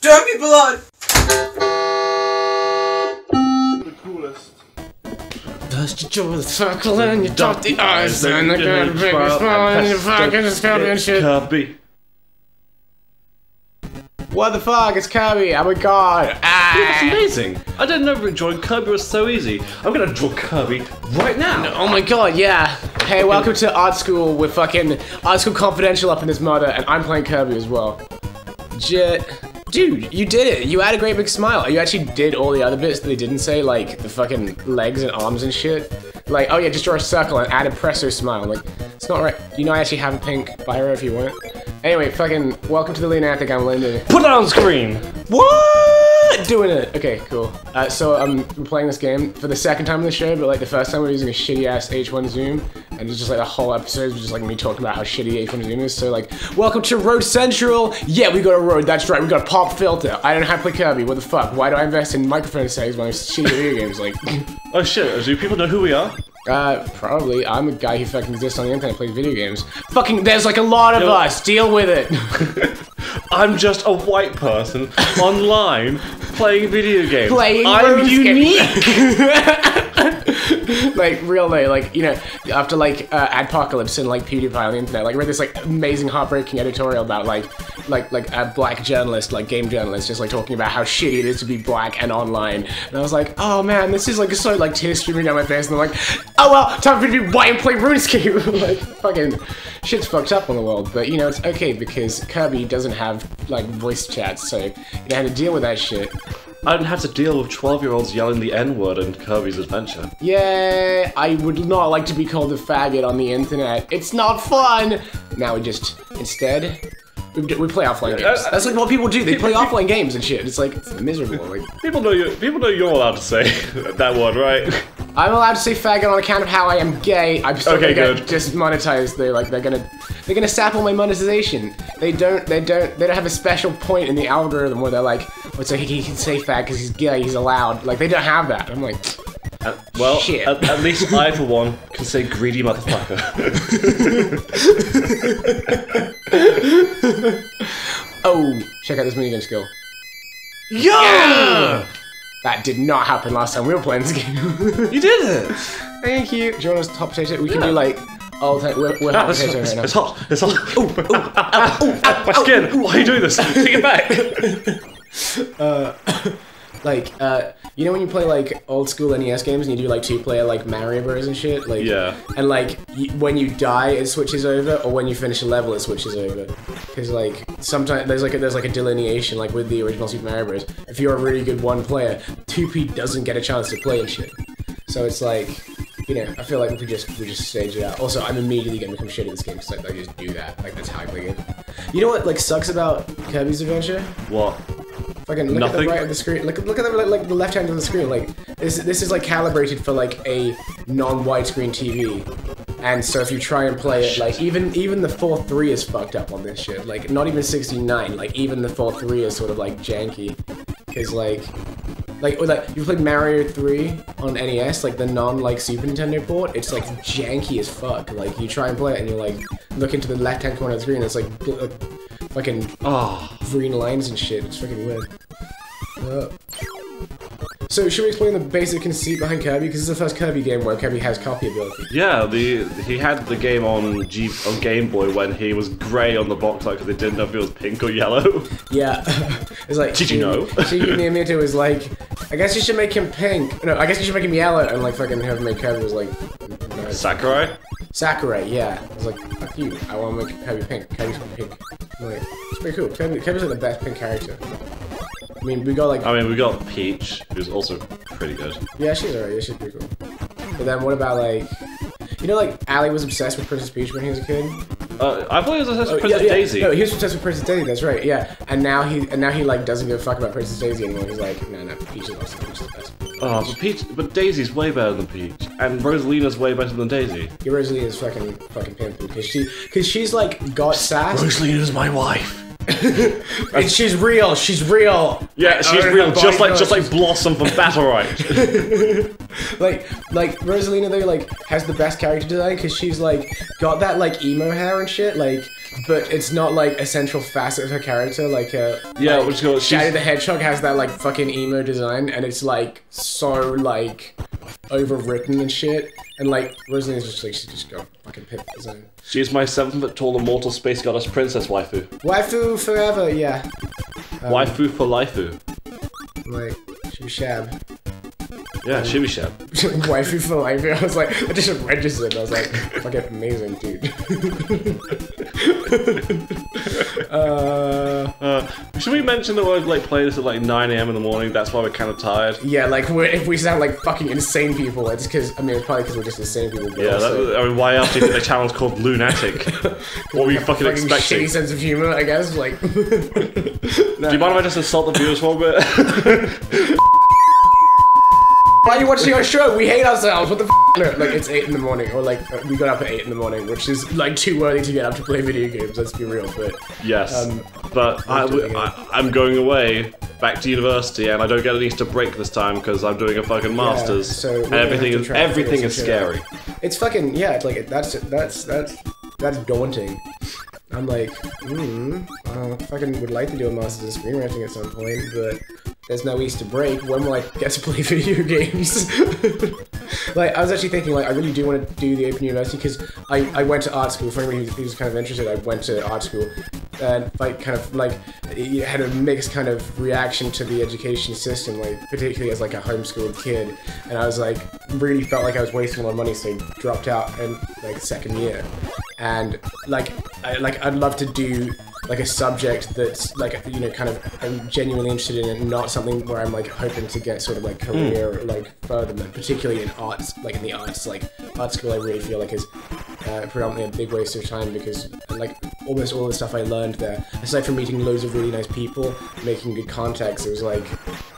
Dirty blood! The coolest. First you draw the circle and you dot the eyes, and I got a big smile and you fucking just Kirby and shit. Kirby. What the fuck? It's Kirby! Oh my god! Ah! Dude, that's amazing! I didn't know drawing Kirby was so easy. I'm gonna draw Kirby right now! Oh my god, yeah! Hey, welcome to art school with fucking Art School Confidential up in this mother, and I'm playing Kirby as well. Dude, you did it! You had a great big smile. You actually did all the other bits that they didn't say, like the fucking legs and arms and shit. Like, oh yeah, just draw a circle and add a presso smile. Like, it's not right. You know I actually have a pink biro if you want it. Anyway, fucking, welcome to the Loon Attic, I'm Linden. Put it on screen! What? Doing it. Okay, cool. So I'm playing this game for the second time in the show, but like the first time we were using a shitty ass H1 zoom, and it's just like the whole episode was just like me talking about how shitty H1 zoom is. So like, welcome to Road Central. Yeah, we got a road. That's right. We got a pop filter. I don't know how to play Kirby. What the fuck? Why do I invest in microphone settings when I'm shitty video games? Like, oh shit! Do people know who we are? Probably. I'm a guy who fucking exists on the internet playing video games. Fucking, there's like a lot of us. Deal with it. I'm just a white person online playing video games. I'm unique. Like really, like, you know, after like Adpocalypse and like PewDiePie on the internet, like I read this like amazing heartbreaking editorial about like a black journalist, like game journalist, just like talking about how shitty it is to be black and online. And I was like, oh man, this is like so like tears streaming down my face, and I'm like, oh well, time for me to be white and play RuneScape. Like fucking shit's fucked up on the world, but you know it's okay because Kirby doesn't have like voice chats, so you don't have to deal with that shit. I don't have to deal with 12-year-olds yelling the N-word in Kirby's Adventure. Yeah, I would not like to be called a faggot on the internet. It's not fun! Now we just, instead, we play offline games. That's like what people do, they play offline games and shit. It's like, it's miserable. Like, people know you're allowed to say that word, right? I'm allowed to say faggot on account of how I am gay. I'm still gonna get just monetized. They're gonna sap all my monetization. They don't have a special point in the algorithm where they're like, oh, it's like he can say fag because he's gay, he's allowed. Like they don't have that. I'm like, well, shit. At least I, for one, can say greedy motherfucker. Oh, check out this minigun skill. Yeah! That did not happen last time we were playing this game. You did it! Thank you. Do you want us to hot potato? We can do like, we're hot potato right now. It's hot. It's hot. My skin. Why are you doing this? Take it back. You know when you play like old school NES games and you do like 2-player like Mario Bros and shit? Like, yeah. And like when you die it switches over, or when you finish a level it switches over. Because like sometimes there's like a delineation like with the original Super Mario Bros. If you're a really good one player, 2P doesn't get a chance to play and shit. So it's like, you know, I feel like we just stage it out. Also, I'm immediately gonna become shit at this game because like, I just do that. Like that's how I play it. You know what like sucks about Kirby's Adventure? What? Fucking look at the right of the screen. Look at the like the left hand of the screen. Like this is like calibrated for like a non-widescreen TV. And so if you try and play it, like even the 4:3 is fucked up on this shit. Like not even 69. Like even the 4:3 is sort of like janky. Cause like you played Mario 3 on NES, like the non Super Nintendo port. It's like janky as fuck. Like you try and play it and you like look into the left hand corner of the screen. And it's like fucking green lines and shit. It's freaking weird. So should we explain the basic conceit behind Kirby? Because this is the first Kirby game where Kirby has copy ability. Yeah, he had the game on Game Boy when he was grey on the box art because they didn't know if it was pink or yellow. Yeah, it's like. Did you know? Shigeru Miyamoto was like, I guess you should make him pink. No, I guess you should make him yellow, and like fucking whoever made Kirby was like. No. Sakurai. Sakurai, yeah. I was like, fuck you. I want to make Kirby pink. Kirby's pink. Like, it's pretty cool. Kirby's like the best pink character. I mean, we got Peach, who's also pretty good. Yeah, she's alright. Yeah, she's pretty cool. But then what about like, you know, like Ali was obsessed with Princess Peach when he was a kid. I thought he was obsessed with Princess Daisy. No, he was obsessed with Princess Daisy. That's right. Yeah, and now he like doesn't give a fuck about Princess Daisy anymore. He's like, no, Peach is awesome. Peach is the best. Oh, but Daisy's way better than Peach, and Rosalina's way better than Daisy. Yeah, Rosalina's fucking pimping because she's like got sass. Rosalina's my wife. And she's real. She's real. Yeah, she's real. Just like Blossom from Battlerite. like Rosalina though, like has the best character design because she's like got that like emo hair and shit. Like, but it's not like a central facet of her character. Like, yeah, like, what's called Shadow the Hedgehog has that like fucking emo design, and it's like so like overwritten and shit. And like Rosalina's just like she's just got fucking pip design. She's my 7-foot tall immortal space goddess princess waifu. Waifu forever, yeah. Waifu for laifu. Like, Shab. Yeah, Shibby Shab. Waifu for laifu. I was like, I just registered. I was like, fucking amazing, dude. Should we mention that we're like playing this at like 9 AM in the morning? That's why we're kind of tired. Yeah, like if we sound like fucking insane people, it's because it's probably because we're just insane people. Yeah, also... I mean, why else do you think the channel's called Loon Attic? What were you fucking expecting? Shitty sense of humor, I guess. Like, do you mind if I just insult the viewers for a bit? Why are you watching our show? We hate ourselves. What the f? Like, it's 8 in the morning, or like we got up at 8 in the morning, which is like too early to get up to play video games. Let's be real, but yes. But I'm going away back to university, and I don't get an Easter break this time because I'm doing a fucking masters. Yeah, so and everything is scary. It's fucking It's like that's daunting. I'm like, I fucking would like to do a master's in screenwriting at some point, but there's no Easter break. When will I get to play video games? Like, I was actually thinking, like, I really do want to do the Open University because I went to art school. For anybody who's kind of interested, I went to art school, and like kind of like it had a mixed kind of reaction to the education system, like particularly as like a homeschooled kid, and I was like really felt like I was wasting a lot of money, so I dropped out in like second year. And I'd love to do like a subject that's like, you know, kind of I'm genuinely interested in it, not something where I'm like hoping to get sort of like career like further, particularly in arts, like in the arts, like art school I really feel like is predominantly a big waste of time because like almost all the stuff I learned there, aside from meeting loads of really nice people, making good contacts, it was like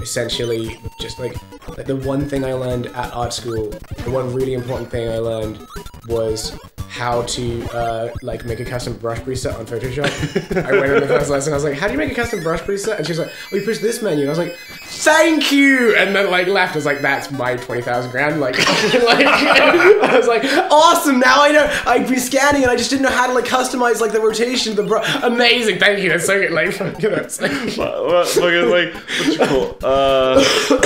essentially just like the one thing I learned at art school, the one really important thing I learned was how to like make a custom brush preset on Photoshop. I went in the first lesson, I was like, how do you make a custom brush preset? And she was like, oh, you push this menu. And I was like, thank you! And then like left, I was like, that's my 20,000 grand. Like, I was like, awesome, now I know. I'd been scanning and I just didn't know how to like customize like the rotation of the brush. Amazing, thank you, that's so good. Like, you know, it's like... what's you call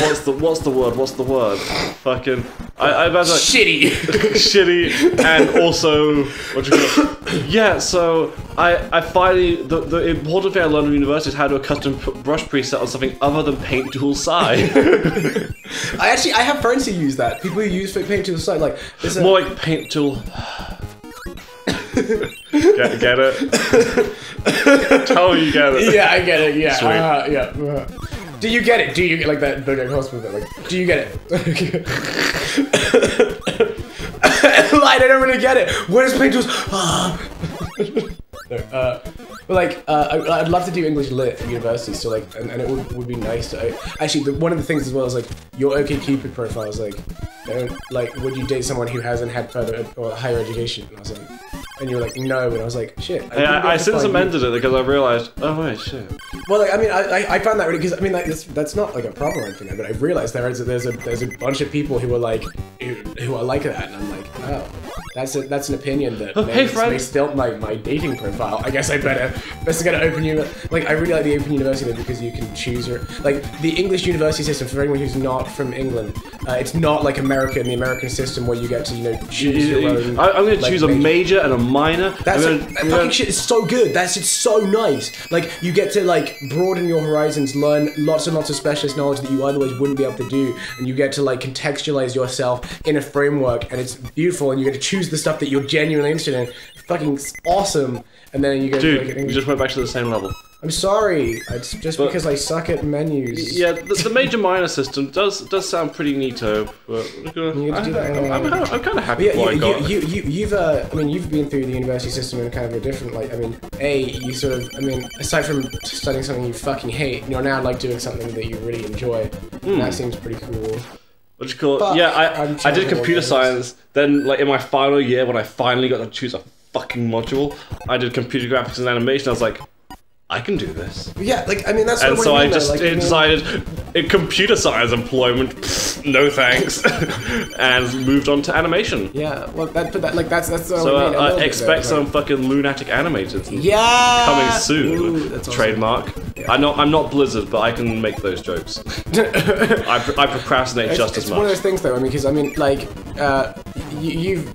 what's the word? Fucking... I imagine like, shitty. Shitty, and also, what you call it? Yeah, so I finally, the important thing I learned in university is how to do a custom brush preset on something other than Paint Tool Sci. I have friends who use that. People who use Paint Tool Sci, like... More like Paint Tool... get it? Tell me you get it. Yeah, I get it, yeah. Sweet. Do you get it? Do you get like that BoJack Horseman? Like, do you get it? I don't really get it. What is Paint Tools? I'd love to do English Lit at university. So like, and it would be nice to actually. One of the things as well is like your OkCupid profile is like, would you date someone who hasn't had further or higher education? And I was like, and you were like, no, and I was like, shit. I since amended it because I realized, oh wait, shit. Well, like, I mean, I found that really because I mean, like, that's not like a problem or anything, but I realized there's a bunch of people who are like who are like that, and I'm like, oh, that's an opinion that may still my dating profile. I guess I best get an open like I really like the Open University though, because you can choose your like the English university system for anyone who's not from England. It's not like America and the American system where you get to choose your own. I'm going to choose a major and a minor. That fucking shit is so good. That shit's so nice. Like you get to like broaden your horizons, learn lots and lots of specialist knowledge that you otherwise wouldn't be able to do, and you get to like contextualize yourself in a framework, and it's beautiful, and you get to choose the stuff that you're genuinely interested in. Fucking awesome. And then you go to like, you just went back to the same level. I'm sorry. It's just because I suck at menus. Yeah, the major minor system does sound pretty neato, but I'm kind of happy with what I got. You've been through the university system in kind of a different, like, I mean, you sort of, I mean, aside from studying something you fucking hate, you're now like doing something that you really enjoy. And that seems pretty cool. What do you call it? Yeah, I did computer science. Then, like in my final year, when I finally got to choose a fucking module, I did computer graphics and animation. I was like, I can do this. Yeah, like, I mean, that's and what so I I mean, just like, decided in computer science employment, pfft, no thanks, and moved on to animation. Yeah, well, that's So I expect some fucking Loon Attic animators. Coming soon. Ooh, that's awesome. Trademark. Yeah. I'm not Blizzard, but I can make those jokes. I procrastinate just as much. It's one of those things, though. I mean, because I mean, like, you've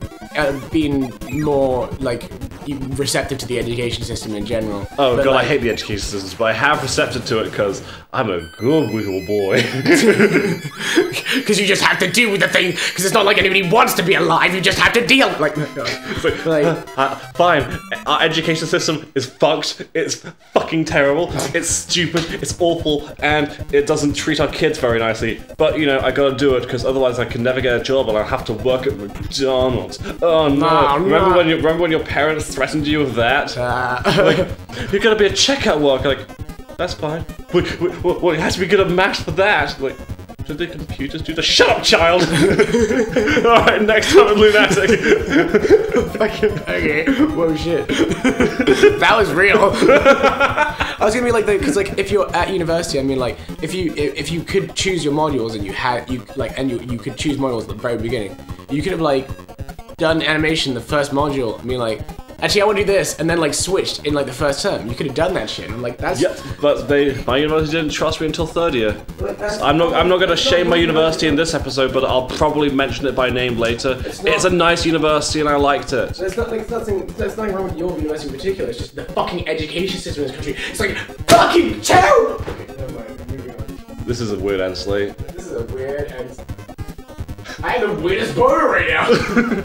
been more like receptive to the education system in general. Oh god, like, I hate the education systems, but I have receptive to it because I'm a good little boy. Because you just have to deal with the thing. Because it's not like anybody wants to be alive. You just have to deal. Like, fine. Our education system is fucked. It's fucking terrible. It's stupid. It's awful, and it doesn't treat our kids very nicely. But you know, I gotta do it because otherwise I can never get a job, and I have to work at McDonald's. Oh no! Remember when your parents threatened you with that? Like, you're gonna be a checkout worker. Like, that's fine. We have to be good at math for that. Like, did the computers do the— Shut up, child! Alright, next time I'm Loon Attic. Okay. Whoa, shit. That was real. I was gonna be like, because like, if you're at university, I mean, like, if you could choose your modules and you could choose modules at the very beginning, you could have like done animation the first module. I mean, like, actually, I want to do this, and then like switched in like the first term. You could have done that shit. I'm like, that's— Yeah, but my university didn't trust me until third year. I'm not gonna shame my university in this episode, but I'll probably mention it by name later. It's a nice university, and I liked it. There's nothing wrong with your university in particular. It's just the fucking education system in this country. It's like fucking terrible. Okay, never mind. Moving on. This is a weird end slate. This is a weird end. I have the weirdest boner right now.